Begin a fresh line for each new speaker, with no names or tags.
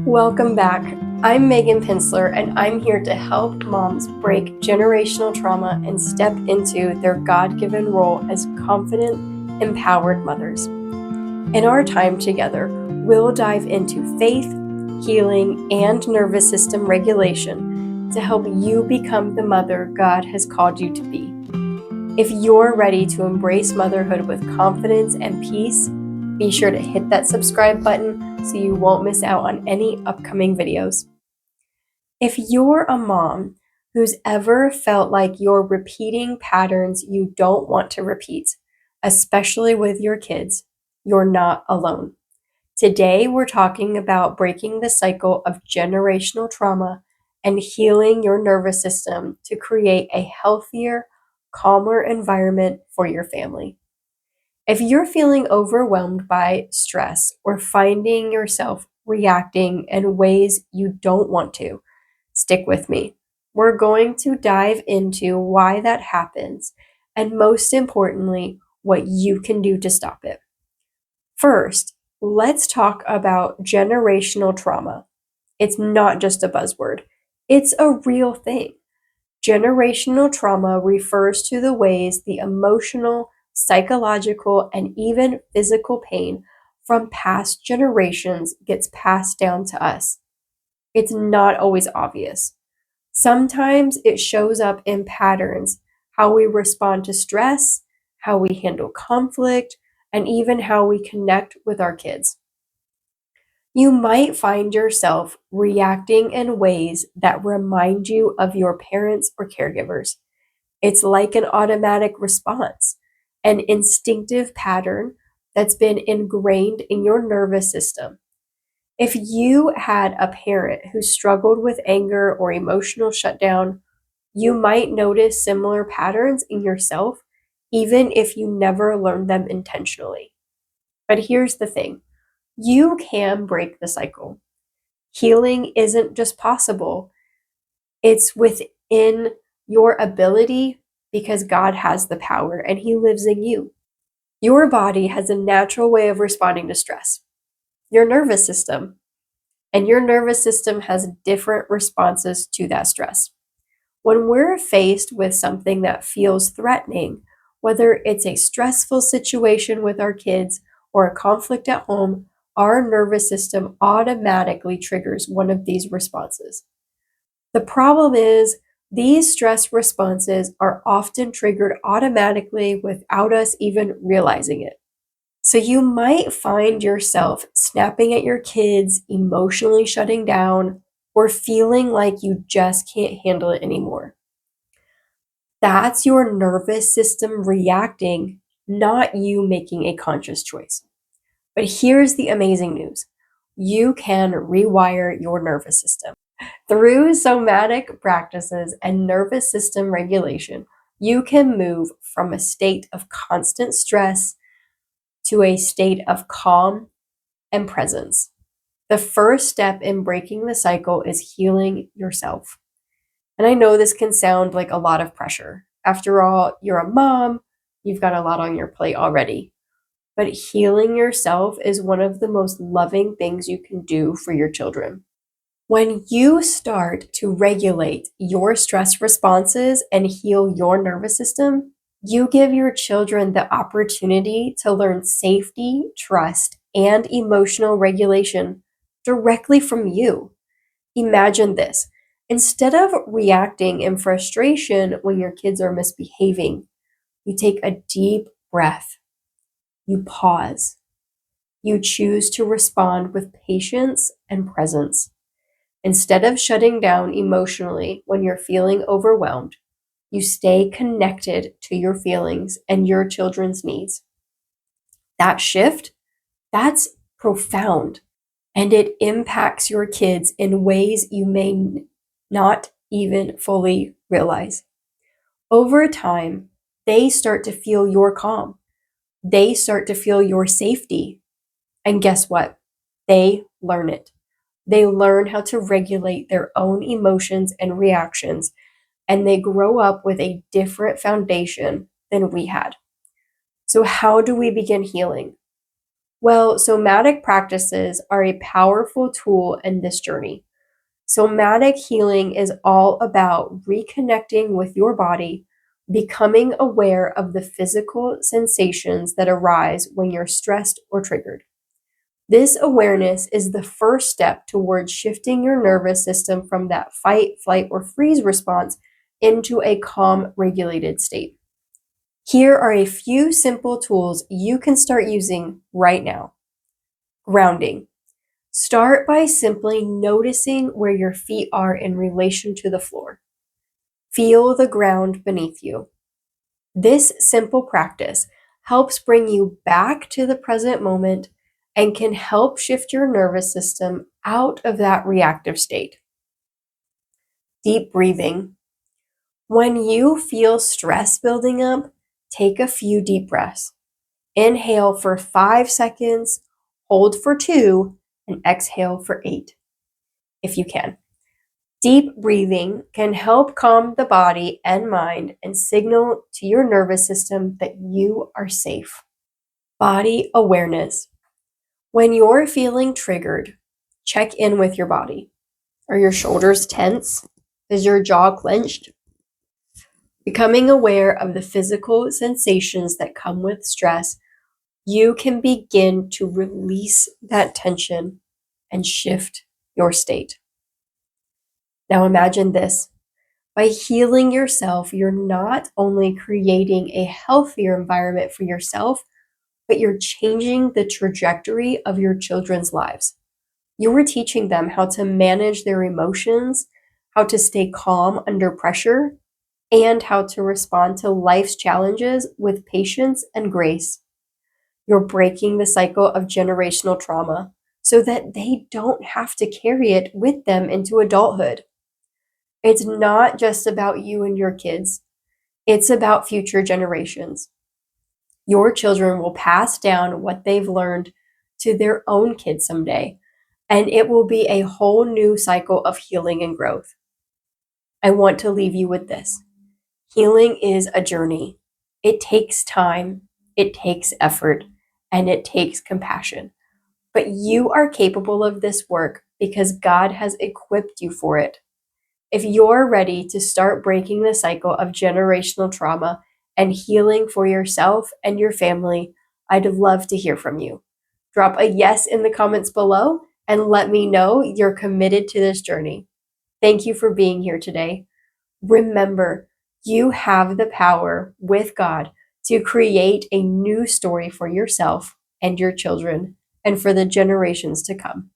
Welcome back. I'm Megan Pinsler, and I'm here to help moms break generational trauma and step into their God-given role as confident, empowered mothers. In our time together, we'll dive into faith, healing, and nervous system regulation to help you become the mother God has called you to be. If you're ready to embrace motherhood with confidence and peace, be sure to hit that subscribe button so you won't miss out on any upcoming videos. If you're a mom who's ever felt like you're repeating patterns you don't want to repeat, especially with your kids, you're not alone. Today, we're talking about breaking the cycle of generational trauma and healing your nervous system to create a healthier, calmer environment for your family. If you're feeling overwhelmed by stress or finding yourself reacting in ways you don't want to, stick with me. We're going to dive into why that happens and, most importantly, what you can do to stop it. First, let's talk about generational trauma. It's not just a buzzword, it's a real thing. Generational trauma refers to the ways the emotional, psychological, and even physical pain from past generations gets passed down to us. It's not always obvious. Sometimes it shows up in patterns, how we respond to stress, how we handle conflict, and even how we connect with our kids. You might find yourself reacting in ways that remind you of your parents or caregivers. It's like an automatic response, an instinctive pattern that's been ingrained in your nervous system. If you had a parent who struggled with anger or emotional shutdown, you might notice similar patterns in yourself, even if you never learned them intentionally. But here's the thing. You can break the cycle. Healing isn't just possible, it's within your ability because God has the power and He lives in you. Your body has a natural way of responding to stress, your nervous system, and your nervous system has different responses to that stress. When we're faced with something that feels threatening, whether it's a stressful situation with our kids or a conflict at home, our nervous system automatically triggers one of these responses. The problem is, these stress responses are often triggered automatically without us even realizing it. So you might find yourself snapping at your kids, emotionally shutting down, or feeling like you just can't handle it anymore. That's your nervous system reacting, not you making a conscious choice. But here's the amazing news. You can rewire your nervous system. Through somatic practices and nervous system regulation, you can move from a state of constant stress to a state of calm and presence. The first step in breaking the cycle is healing yourself. And I know this can sound like a lot of pressure. After all, you're a mom, you've got a lot on your plate already. But healing yourself is one of the most loving things you can do for your children. When you start to regulate your stress responses and heal your nervous system, you give your children the opportunity to learn safety, trust, and emotional regulation directly from you. Imagine this. Instead of reacting in frustration when your kids are misbehaving, you take a deep breath. You pause. You choose to respond with patience and presence. Instead of shutting down emotionally when you're feeling overwhelmed, you stay connected to your feelings and your children's needs. That shift, that's profound, and it impacts your kids in ways you may not even fully realize. Over time, they start to feel your calm. They start to feel your safety. And guess what? They learn it. They learn how to regulate their own emotions and reactions, and they grow up with a different foundation than we had. So, how do we begin healing? Well, somatic practices are a powerful tool in this journey. Somatic healing is all about reconnecting with your body, becoming aware of the physical sensations that arise when you're stressed or triggered. This awareness is the first step towards shifting your nervous system from that fight, flight, or freeze response into a calm, regulated state. Here are a few simple tools you can start using right now. Grounding. Start by simply noticing where your feet are in relation to the floor. Feel the ground beneath you. This simple practice helps bring you back to the present moment and can help shift your nervous system out of that reactive state. Deep breathing. When you feel stress building up, take a few deep breaths. Inhale for 5 seconds, hold for 2, and exhale for 8, if you can. Deep breathing can help calm the body and mind and signal to your nervous system that you are safe. Body awareness. When you're feeling triggered, check in with your body. Are your shoulders tense? Is your jaw clenched? Becoming aware of the physical sensations that come with stress, you can begin to release that tension and shift your state. Now imagine this. By healing yourself, you're not only creating a healthier environment for yourself, but you're changing the trajectory of your children's lives. You're teaching them how to manage their emotions, how to stay calm under pressure, and how to respond to life's challenges with patience and grace. You're breaking the cycle of generational trauma so that they don't have to carry it with them into adulthood. It's not just about you and your kids. It's about future generations. Your children will pass down what they've learned to their own kids someday, and it will be a whole new cycle of healing and growth. I want to leave you with this. Healing is a journey. It takes time, it takes effort, and it takes compassion. But you are capable of this work because God has equipped you for it. If you're ready to start breaking the cycle of generational trauma and healing for yourself and your family, I'd love to hear from you. Drop a yes in the comments below and let me know you're committed to this journey. Thank you for being here today. Remember, you have the power with God to create a new story for yourself and your children and for the generations to come.